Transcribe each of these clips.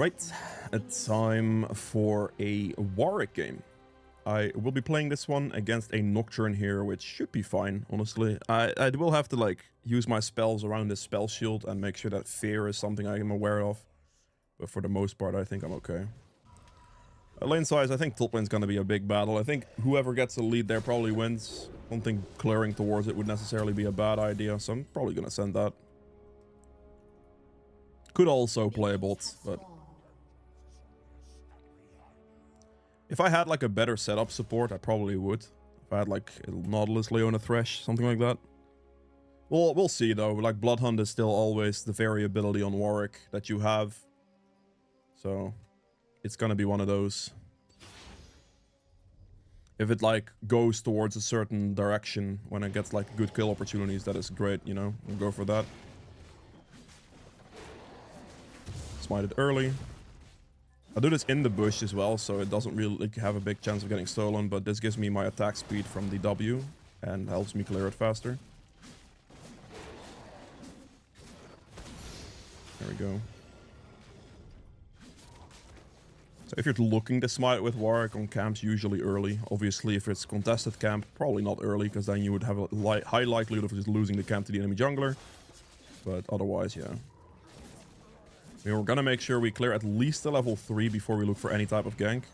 Alright, it's time for a Warwick game. I will be playing this one against a Nocturne here, which should be fine, honestly. I will have to, like, use my spells around this spell shield and make sure that fear is something I am aware of. But for the most part, I think I'm okay. Lane size, I think top lane's gonna be a big battle. I think whoever gets the lead there probably wins. I don't think clearing towards it would necessarily be a bad idea, so I'm probably gonna send that. Could also play a bot, but... if I had like a better setup support, I probably would. If I had like a Nautilus, Leona Thresh, something like that. Well, we'll see though. Like Bloodhunt is still always the variability on Warwick that you have. So it's gonna be one of those. If it like goes towards a certain direction when it gets like good kill opportunities, that is great, you know. We'll go for that. Smite it early. I do this in the bush as well, so it doesn't really have a big chance of getting stolen, but this gives me my attack speed from the W and helps me clear it faster. There we go. So if you're looking to smite with Warwick on camps, usually early. Obviously, if it's contested camp, probably not early, because then you would have a high likelihood of just losing the camp to the enemy jungler. But otherwise, yeah. We're gonna make sure we clear at least a level 3 before we look for any type of gank.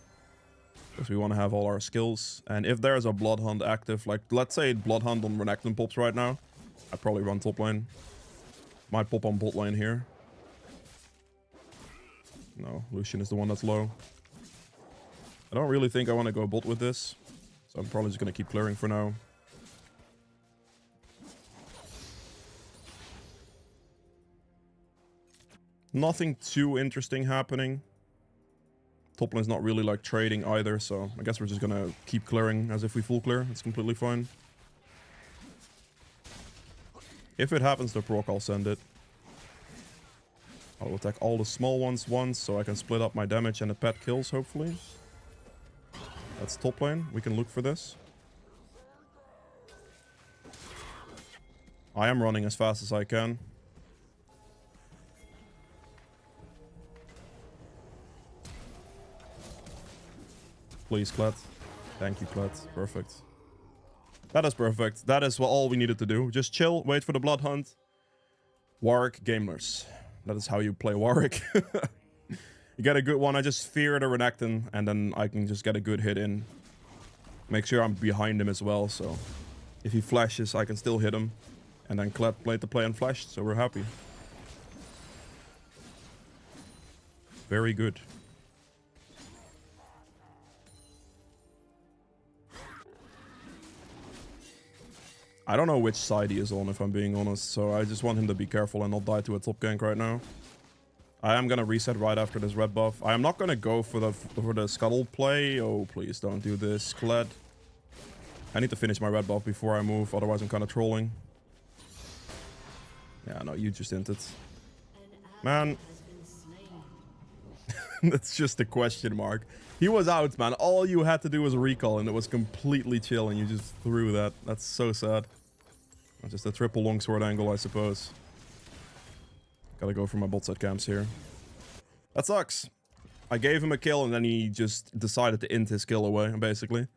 Because we want to have all our skills. And if there's a Bloodhunt active, like let's say Bloodhunt on Renekton pops right now, I'd probably run top lane. Might pop on bot lane here. No, Lucian is the one that's low. I don't really think I want to go bot with this. So I'm probably just gonna keep clearing for now. Nothing too interesting happening. Top lane's not really like trading either, so I guess we're just gonna keep clearing as if we full clear. It's completely fine. If it happens to proc, I'll send it. I'll attack all the small ones once so I can split up my damage and the pet kills, hopefully. That's top lane. We can look for this. I am running as fast as I can. Please, Kled. Thank you, Kled. Perfect. That is perfect. That is all we needed to do. Just chill, wait for the Bloodhunt. Warwick gamers. That is how you play Warwick. You get a good one. I just fear the Renekton, and then I can just get a good hit in. Make sure I'm behind him as well, so if he flashes, I can still hit him. And then Kled played the play and flashed, so we're happy. Very good. I don't know which side he is on, if I'm being honest, so I just want him to be careful and not die to a top gank right now. I am gonna reset right after this red buff. I am not gonna go for the scuttle play. Oh, please don't do this, Kled. I need to finish my red buff before I move, otherwise I'm kind of trolling. Yeah, no, you just inted. Man. That's just a question mark. He was out, man. All you had to do was recall, and it was completely chill, and you just threw that. That's so sad. Just a triple longsword angle, I suppose. Gotta go for my bot side camps here. That sucks. I gave him a kill, and then he just decided to int his kill away, basically.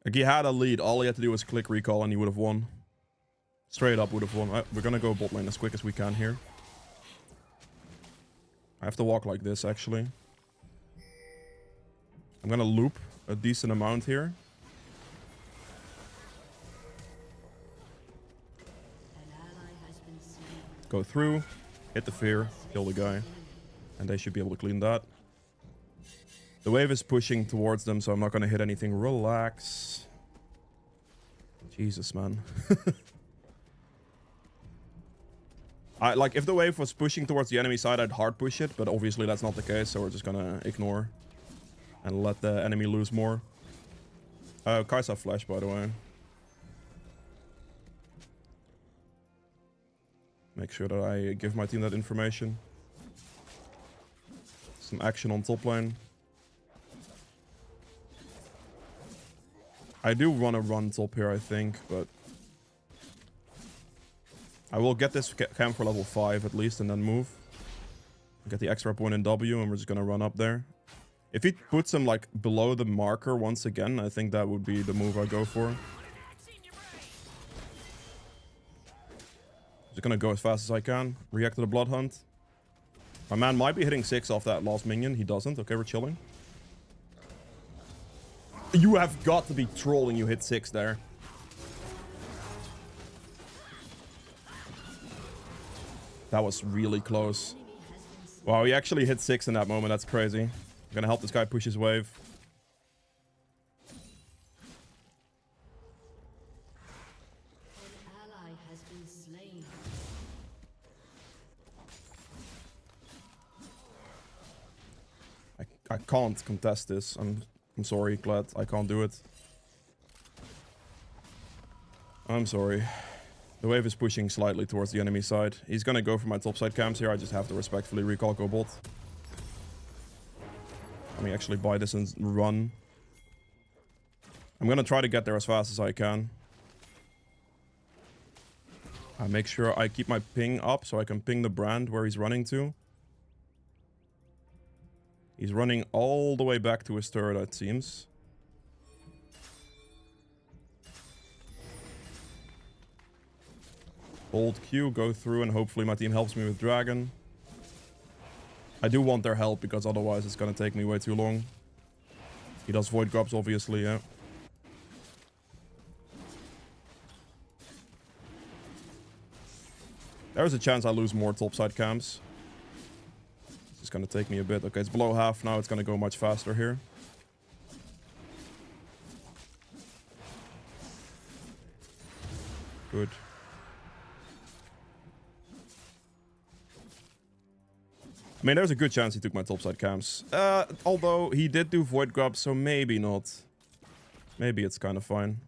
Like, he had a lead. All he had to do was click recall, and he would have won. Straight up would have won. We're gonna go bot lane as quick as we can here. I have to walk like this, actually. I'm gonna loop a decent amount here. Go through, hit the fear, kill the guy. And they should be able to clean that. The wave is pushing towards them, so I'm not gonna hit anything. Relax. Jesus, man. Like, if the wave was pushing towards the enemy side, I'd hard push it, but obviously that's not the case, so we're just gonna ignore and let the enemy lose more. Kai'Sa flash, by the way. Make sure that I give my team that information. Some action on top lane. I do want to run top here, I think, but I will get this camp for level 5 at least and then move. Get the extra point in W, and we're just gonna run up there. If he puts him like below the marker once again, I think that would be the move I go for. Just gonna go as fast as I can. React to the Blood Hunt. My man might be hitting 6 off that last minion. He doesn't. Okay, we're chilling. You have got to be trolling. You hit 6 there. That was really close. Wow, he actually hit 6 in that moment. That's crazy. I'm gonna help this guy push his wave. I can't contest this. I'm sorry, Glad. I can't do it. I'm sorry. The wave is pushing slightly towards the enemy side. He's gonna go for my topside camps here. I just have to respectfully recall go bot. Let me actually buy this and run. I'm gonna try to get there as fast as I can. I make sure I keep my ping up so I can ping the brand where he's running to. He's running all the way back to his turret, it seems. Hold Q, go through, and hopefully my team helps me with Dragon. I do want their help because otherwise it's gonna take me way too long. He does Void Grubs, obviously, yeah. There's a chance I lose more topside camps. It's gonna take me a bit. Okay, it's below half now. It's gonna go much faster here. Good. I mean, there's a good chance he took my topside camps. Although he did do Void Grub, so maybe not. Maybe it's kind of fine.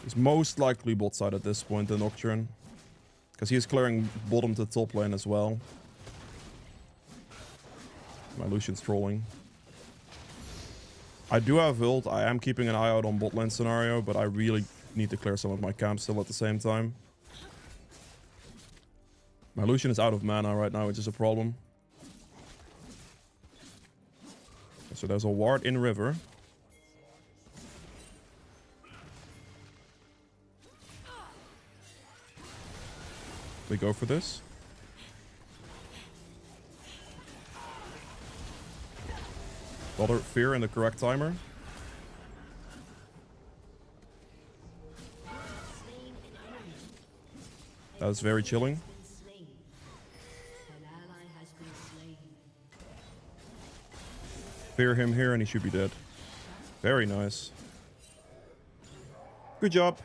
He's most likely bot side at this point, the Nocturne. Because he is clearing bottom to top lane as well. My Lucian's trolling. I do have ult. I am keeping an eye out on bot lane scenario, but I really need to clear some of my camps still at the same time. My Lucian is out of mana right now, which is a problem. So there's a ward in river. We go for this. Other fear in the correct timer. That's very chilling. Fear him here and he should be dead. Very nice. Good job.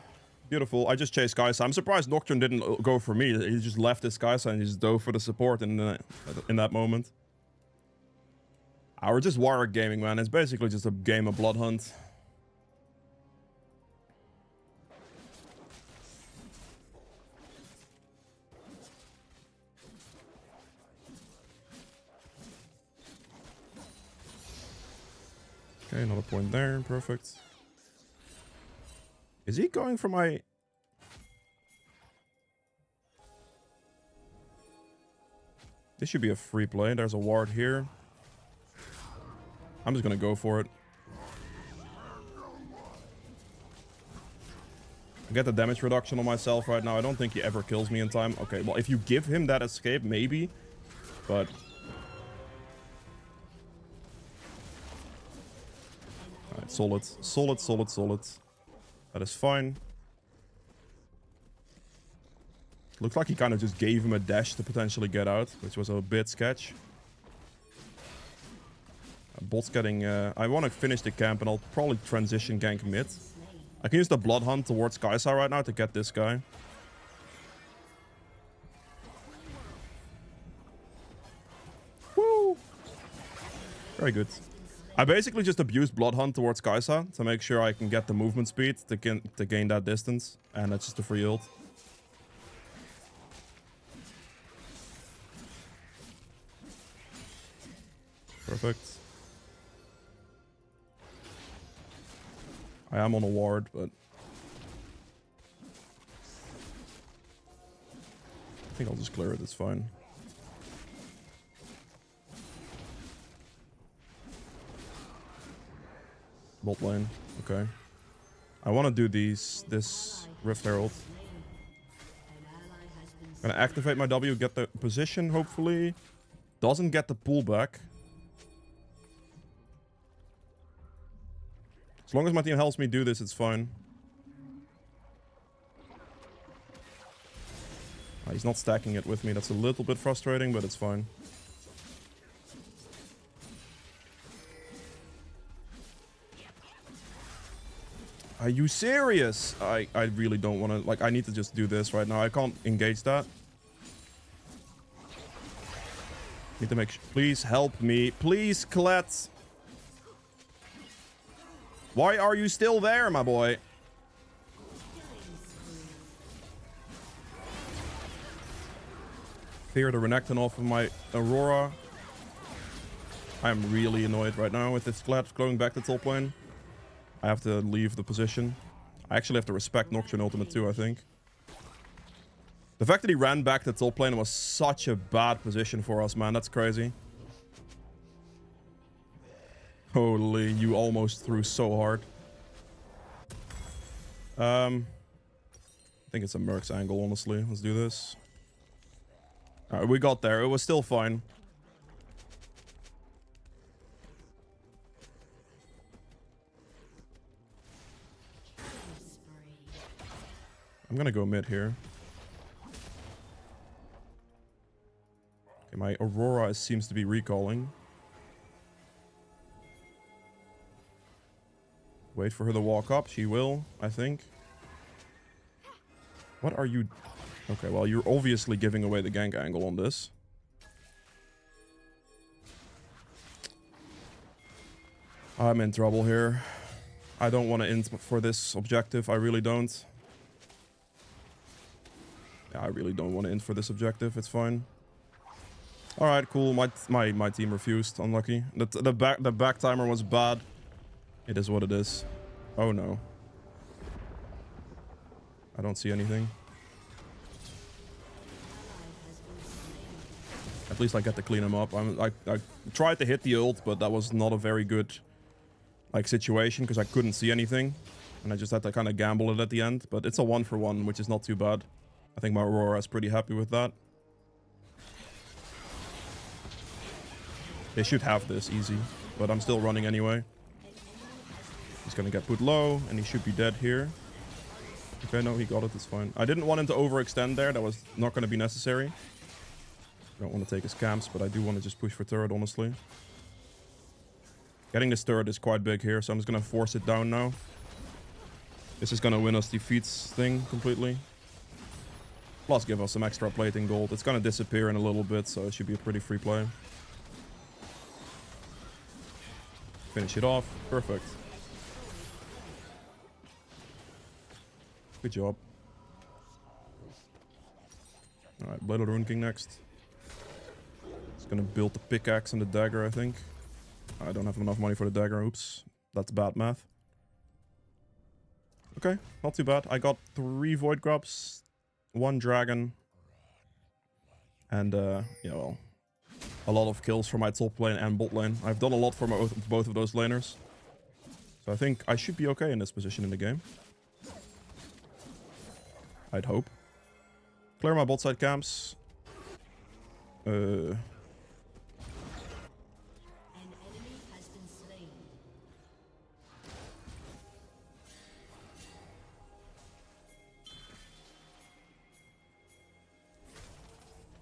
Beautiful. I just chased Kaisa. I'm surprised Nocturne didn't go for me. He just left his Kaisa and he just dove for the support in that moment. We're just Warwick gaming, man. It's basically just a game of Blood Hunt. Okay, another point there. Perfect. Is he going for my... This should be a free play. There's a ward here. I'm just gonna go for it. I get the damage reduction on myself right now. I don't think he ever kills me in time. Okay, well, if you give him that escape, maybe. But... Alright, solid. Solid, solid, solid. That is fine. Looks like he kind of just gave him a dash to potentially get out, which was a bit sketch. Bot's getting... I want to finish the camp and I'll probably transition gank mid. I can use the Blood Hunt towards Kaisa right now to get this guy. Woo! Very good. I basically just abused Blood Hunt towards Kaisa to make sure I can get the movement speed to gain that distance. And that's just a free ult. Perfect. I am on a ward, but I think I'll just clear it. It's fine. Bot lane. Okay. I want to do this Rift Herald. Gonna activate my W, get the position, hopefully. Doesn't get the pullback. As long as my team helps me do this, it's fine. He's not stacking it with me. That's a little bit frustrating, but it's fine. Are you serious? I really don't want to... Like, I need to just do this right now. I can't engage that. Need to make... Please help me. Please, Colette. Why are you still there, my boy? Clear the Renekton off of my Aurora. I'm really annoyed right now with this collapse going back to top lane. I have to leave the position. I actually have to respect Nocturne ultimate too, I think. The fact that he ran back to top lane was such a bad position for us, man. That's crazy. Holy, you almost threw so hard. I think it's a Merc's angle, honestly. Let's do this. Alright, we got there. It was still fine. I'm gonna go mid here. Okay, my Aurora seems to be recalling. Wait for her to walk up. She will, I think. What are you... Okay, well, you're obviously giving away the gank angle on this. I'm in trouble here. I don't want to int for this objective. I really don't. Yeah, I really don't want to int for this objective. It's fine. All right, cool. My team refused. Unlucky. The back timer was bad. It is what it is. Oh no. I don't see anything. At least I get to clean him up. I tried to hit the ult, but that was not a very good situation because I couldn't see anything. And I just had to kind of gamble it at the end. But it's a 1-for-1, which is not too bad. I think my Aurora is pretty happy with that. They should have this easy, but I'm still running anyway. He's gonna get put low, and he should be dead here. Okay, no, he got it. It's fine. I didn't want him to overextend there. That was not gonna be necessary. I don't want to take his camps, but I do want to just push for turret, honestly. Getting this turret is quite big here, so I'm just gonna force it down now. This is gonna win us the feats thing completely. Plus give us some extra plating gold. It's gonna disappear in a little bit, so it should be a pretty free play. Finish it off. Perfect. Good job. Alright, Blade of the Rune King next. It's gonna build the pickaxe and the dagger, I think. I don't have enough money for the dagger. Oops. That's bad math. Okay, not too bad. I got 3 Void Grubs, 1 Dragon, and, yeah, well, a lot of kills for my top lane and bot lane. I've done a lot for both of those laners. So I think I should be okay in this position in the game. I'd hope. Clear my bot side camps. I'm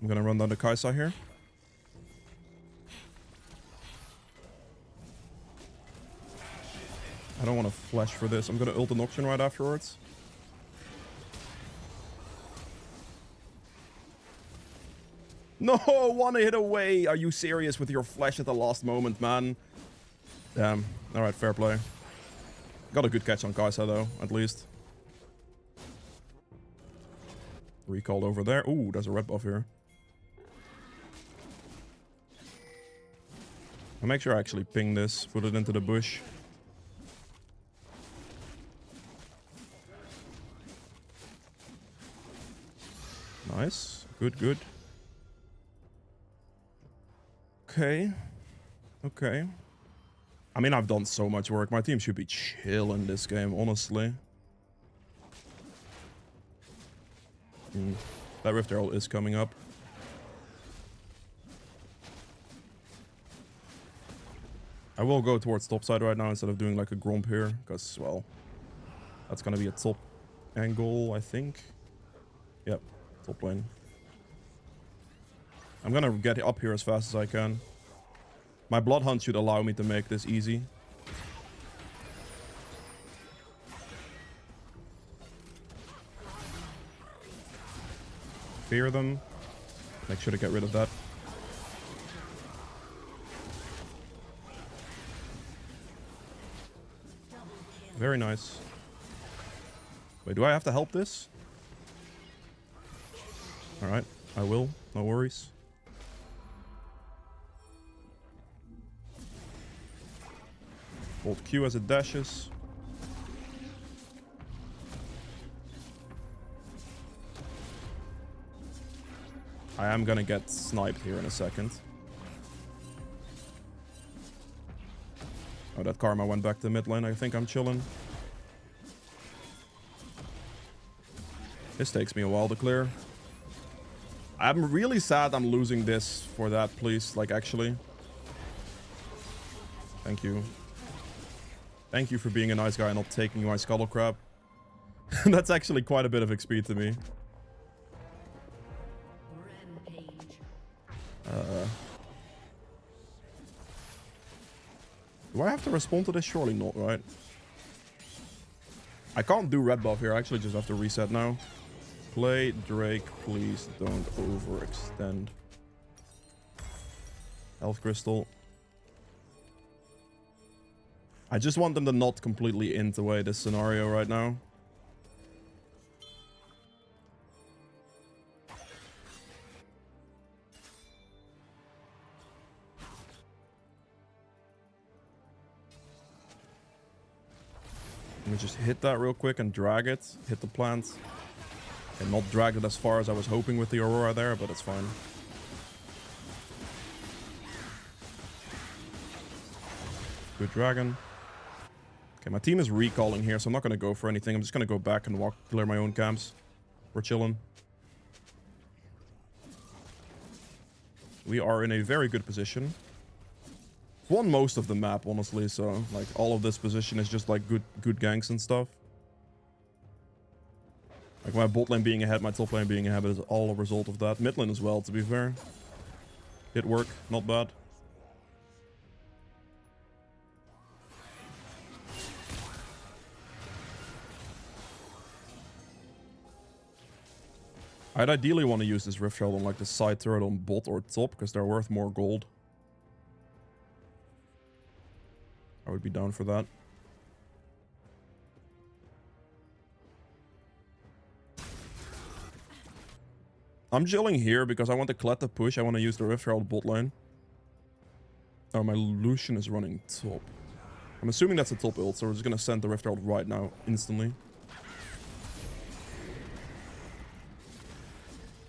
gonna run down the Kai'Sa here. I don't want to flash for this. I'm gonna ult the Nocturne right afterwards. No, 1 hit away. Are you serious with your flash at the last moment, man? Damn. Alright, fair play. Got a good catch on Kai'Sa though, at least. Recalled over there. Ooh, there's a red buff here. I'll make sure I actually ping this, put it into the bush. Nice. Good, good. Okay. Okay. I mean, I've done so much work. My team should be chill in this game, honestly. That Rift Herald is coming up. I will go towards top side right now instead of doing like a Gromp here, because, well, that's going to be a top angle, I think. Yep, top lane. I'm going to get up here as fast as I can. My Blood Hunt should allow me to make this easy. Fear them. Make sure to get rid of that. Very nice. Wait, do I have to help this? Alright, I will. No worries. Hold Q as it dashes. I am gonna get sniped here in a second. Oh, that Karma went back to mid lane. I think I'm chilling. This takes me a while to clear. I'm really sad I'm losing this for that, please. Like, actually. Thank you. Thank you for being a nice guy and not taking my Scuttle Crab. That's actually quite a bit of XP to me. Do I have to respond to this? Surely not, right? I can't do red buff here. I actually just have to reset now. Play Drake, please don't overextend. Health Crystal. I just want them to not completely int away this scenario right now. Let me just hit that real quick and drag it. Hit the plant. And not drag it as far as I was hoping with the Aurora there, but it's fine. Good dragon. Okay, my team is recalling here, so I'm not going to go for anything. I'm just going to go back and clear my own camps. We're chilling. We are in a very good position. Won most of the map, honestly, so like all of this position is just like good ganks and stuff. Like my bot lane being ahead, my top lane being ahead is all a result of that. Mid lane as well, to be fair. Did work, not bad. I'd ideally want to use this Rift Herald on like the side turret on bot or top, because they're worth more gold. I would be down for that. I'm chilling here because I want the Kled to push. I want to use the Rift Herald bot lane. Oh, my Lucian is running top. I'm assuming that's a top ult, so we're just going to send the Rift Herald right now, instantly.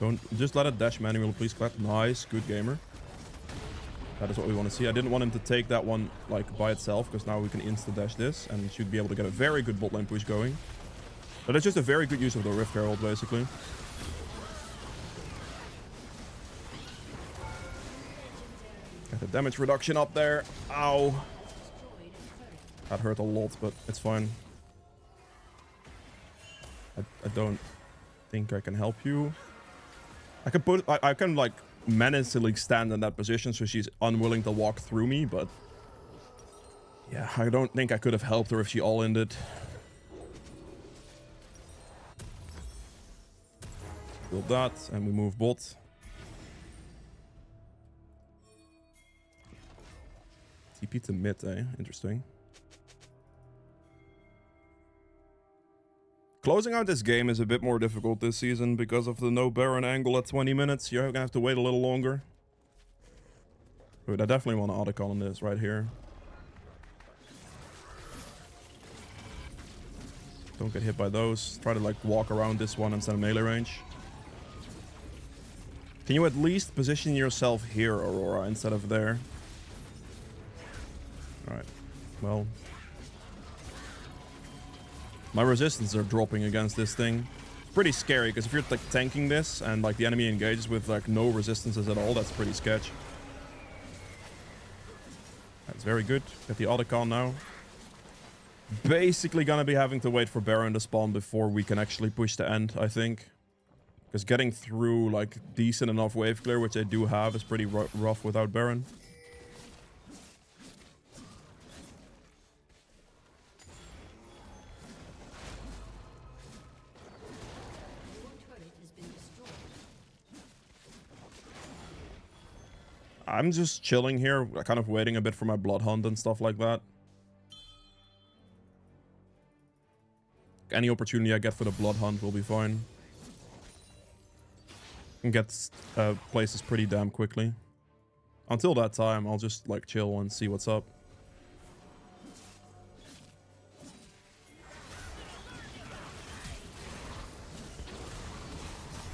Don't just let it dash manual, please, Kled. Nice, good gamer. That is what we want to see. I didn't want him to take that one like by itself, because now we can insta dash this and should be able to get a very good bot lane push going. But it's just a very good use of the Rift Herald, basically. Get the damage reduction up there. Ow. That hurt a lot, but it's fine. I don't think I can help you. I can like menacingly stand in that position so she's unwilling to walk through me, but yeah, I don't think I could have helped her if she all-ended. Build that and we move bot. TP to mid, eh? Interesting. Closing out this game is a bit more difficult this season because of the no Baron angle at 20 minutes. You're gonna have to wait a little longer. But I definitely want to autocon on this right here. Don't get hit by those. Try to like walk around this one and send melee range. Can you at least position yourself here, Aurora, instead of there? Alright. Well. My resistances are dropping against this thing. It's pretty scary, because if you're like tanking this and like the enemy engages with like no resistances at all, that's pretty sketch. That's very good. Get the Otacon now. Basically gonna be having to wait for Baron to spawn before we can actually push the end, I think. Because getting through like decent enough wave clear, which I do have, is pretty rough without Baron. I'm just chilling here, kind of waiting a bit for my blood hunt and stuff like that. Any opportunity I get for the blood hunt will be fine. And get places pretty damn quickly. Until that time, I'll just like chill and see what's up.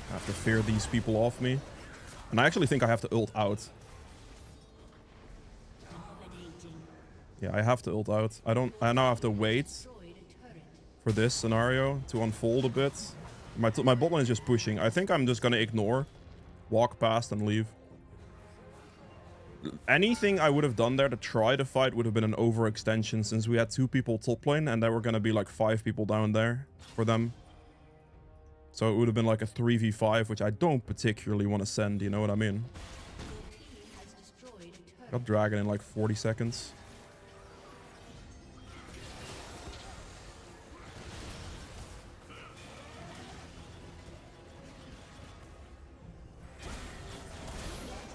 I have to fear these people off me. And I actually think I have to ult out. Yeah, I have to ult out. I now have to wait for this scenario to unfold a bit. My bot lane is just pushing. I think I'm just gonna ignore, walk past and leave. Anything I would have done there to try to fight would have been an overextension, since we had 2 people top lane and there were gonna be like 5 people down there for them. So it would have been like a 3v5, which I don't particularly want to send, you know what I mean? Got Dragon in like 40 seconds.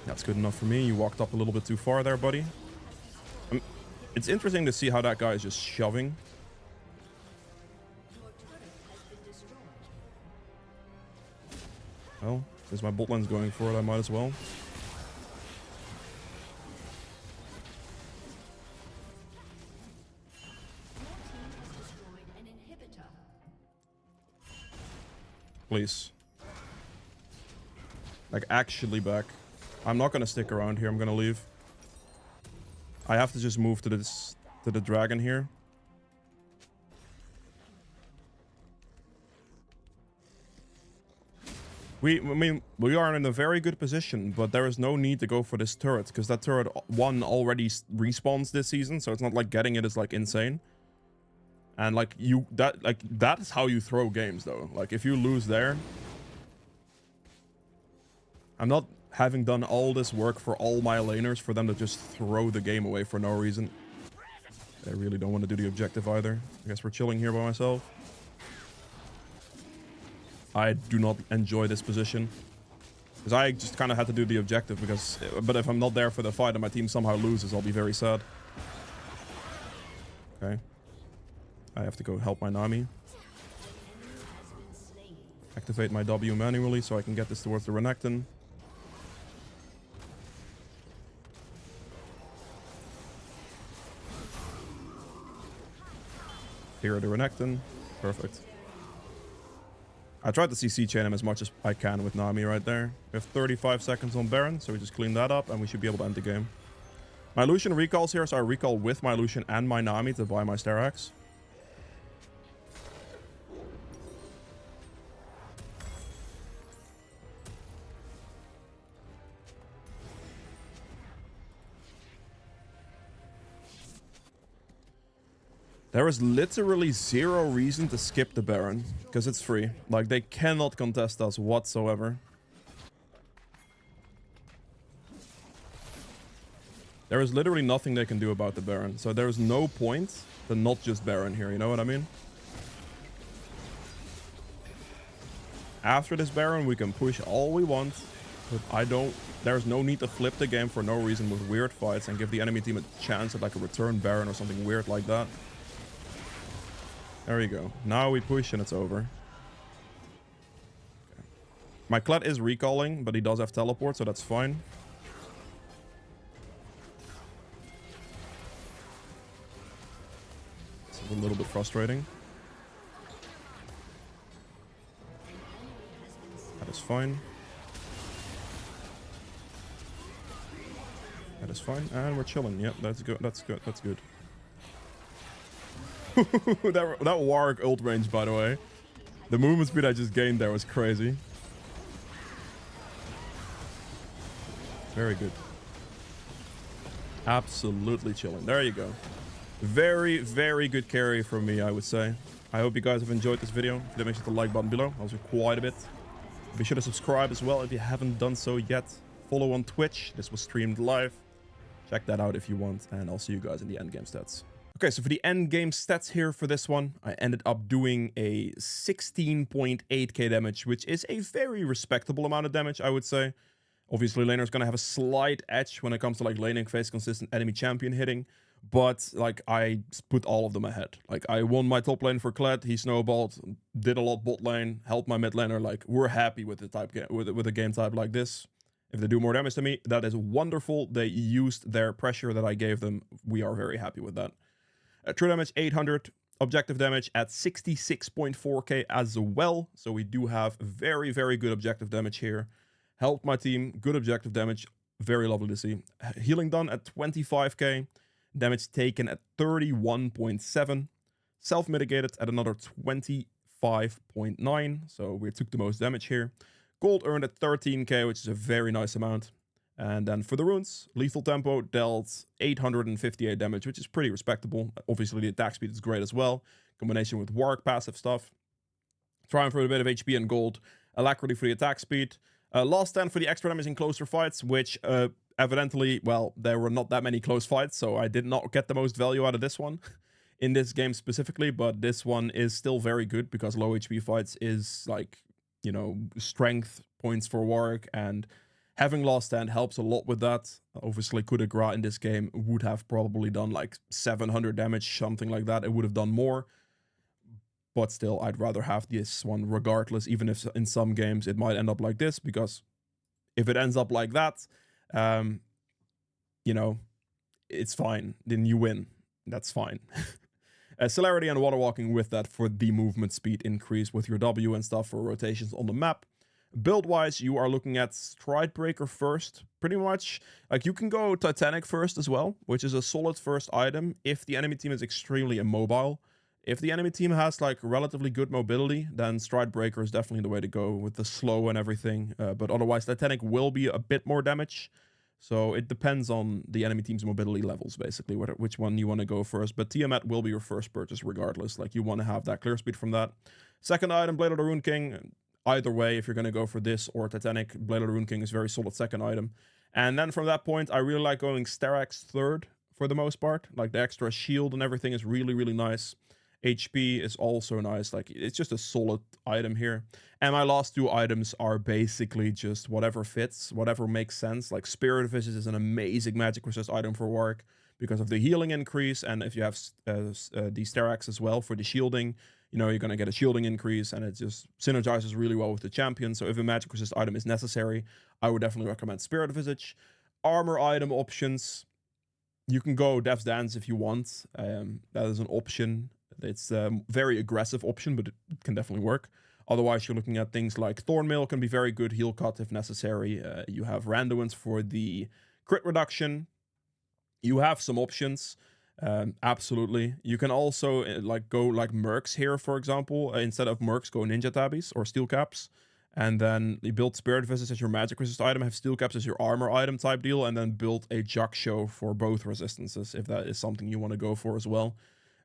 That's good enough for me. You walked up a little bit too far there, buddy. It's interesting to see how that guy is just shoving. Well, since my bot lane's going for it, I might as well. Please. Like, actually back. I'm not gonna stick around here. I'm gonna leave. I have to just move to the dragon here. I mean, we are in a very good position, but there is no need to go for this turret, because that turret one already respawns this season, so it's not like getting it is like insane. And like that is how you throw games though. Like if you lose there, I'm not having done all this work for all my laners for them to just throw the game away for no reason. I really don't want to do the objective either. I guess we're chilling here by myself. I do not enjoy this position, because I just kind of had to do the objective, but if I'm not there for the fight and my team somehow loses, I'll be very sad. Okay. I have to go help my Nami. Activate my W manually so I can get this towards the Renekton. Here are the Renekton. Perfect. I tried to CC chain him as much as I can with Nami right there. We have 35 seconds on Baron, so we just clean that up and we should be able to end the game. My Lucian recalls here, so I recall with my Lucian and my Nami to buy my Stair Axe. There is literally zero reason to skip the Baron, because it's free. Like, they cannot contest us whatsoever. There is literally nothing they can do about the Baron, so there is no point to not just Baron here, you know what I mean? After this Baron, we can push all we want, but there's no need to flip the game for no reason with weird fights and give the enemy team a chance at like a return Baron or something weird like that. There we go. Now we push and it's over. Okay. My Kled is recalling, but he does have teleport, so that's fine. It's a little bit frustrating. That is fine. That is fine. And we're chilling. Yep, that's good. That's good. That's good. that Warwick ult range, by the way. The movement speed I just gained there was crazy. Very good. Absolutely chilling. There you go. Very, very good carry from me, I would say. I hope you guys have enjoyed this video. If you did, make sure to like button below. Also quite a bit. Be sure to subscribe as well if you haven't done so yet. Follow on Twitch. This was streamed live. Check that out if you want. And I'll see you guys in the endgame stats. Okay, so for the endgame stats here for this one, I ended up doing a 16.8k damage, which is a very respectable amount of damage, I would say. Obviously, laner's gonna have a slight edge when it comes to like laning phase consistent enemy champion hitting, but like I put all of them ahead. Like I won my top lane for Kled, he snowballed, did a lot bot lane, helped my mid laner. Like we're happy with the type with a game type like this. If they do more damage to me, that is wonderful. They used their pressure that I gave them. We are very happy with that. True damage 800, objective damage at 66.4k as well. So we do have very, very good objective damage here. Helped my team, good objective damage, very lovely to see. Healing done at 25k, damage taken at 31.7, self-mitigated at another 25.9, so we took the most damage here. Gold earned at 13k, which is a very nice amount. And then for the runes, lethal tempo dealt 858 damage, which is pretty respectable. Obviously the attack speed is great as well, combination with Warwick passive stuff. Trying for a bit of HP and gold, alacrity for the attack speed. Last stand for the extra damage in closer fights, which evidently, well, there were not that many close fights, so I did not get the most value out of this one in this game specifically, but this one is still very good because low HP fights is like, you know, strength points for Warwick, and having last stand helps a lot with that. Obviously, coup de grace in this game would have probably done like 700 damage, something like that. It would have done more. But still, I'd rather have this one regardless, even if in some games it might end up like this, because if it ends up like that, you know, it's fine. Then you win. That's fine. Celerity and water walking with that for the movement speed increase with your W and stuff for rotations on the map. Build-wise, you are looking at Stride Breaker first, pretty much. Like, you can go Titanic first as well, which is a solid first item if the enemy team is extremely immobile. If the enemy team has like relatively good mobility, then Stride Breaker is definitely the way to go with the slow and everything. But otherwise, Titanic will be a bit more damage. So it depends on the enemy team's mobility levels, basically, which one you want to go first. But Tiamat will be your first purchase regardless. Like, you want to have that clear speed from that. Second item, Blade of the Rune King. Either way, if you're going to go for this or Titanic, Blade of the Rune King is very solid second item. And then from that point, I really like going Sterax third for the most part. Like, the extra shield and everything is really, really nice. HP is also nice. Like, it's just a solid item here. And my last two items are basically just whatever fits, whatever makes sense. Like, Spirit Visage is an amazing magic resist item for Warwick because of the healing increase. And if you have the Sterax as well for the shielding, you know, you're going to get a shielding increase, and it just synergizes really well with the champion. So if a magic resist item is necessary, I would definitely recommend Spirit Visage. Armor item options, you can go Death's Dance if you want. That is an option. It's a very aggressive option, but it can definitely work. Otherwise, you're looking at things like Thornmail can be very good, heal cut if necessary. You have Randuin's for the crit reduction. You have some options, absolutely. You can also like go like Mercs here, for example. Instead of Mercs, go Ninja Tabbies or Steel Caps. And then you build Spirit Visage as your magic resist item, have Steel Caps as your armor item type deal, and then build a Jaksho for both resistances, if that is something you want to go for as well.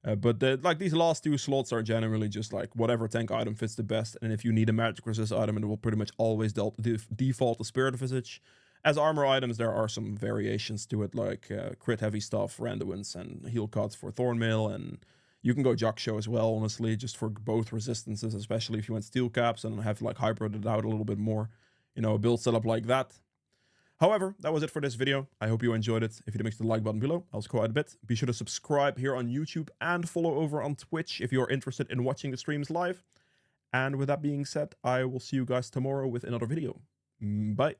But like these last two slots are generally just like whatever tank item fits the best, and if you need a magic resist item, it will pretty much always default to Spirit Visage. As armor items, there are some variations to it, like crit heavy stuff, Randuin's, and heal cuts for Thornmail, and you can go Jaksho as well, honestly, just for both resistances, especially if you want Steel Caps and have like hybrided out a little bit more, you know, a build setup like that. However, that was it for this video. I hope you enjoyed it. If you did, make sure the like button below. Helps quite a bit. Be sure to subscribe here on YouTube and follow over on Twitch if you're interested in watching the streams live. And with that being said, I will see you guys tomorrow with another video. Bye.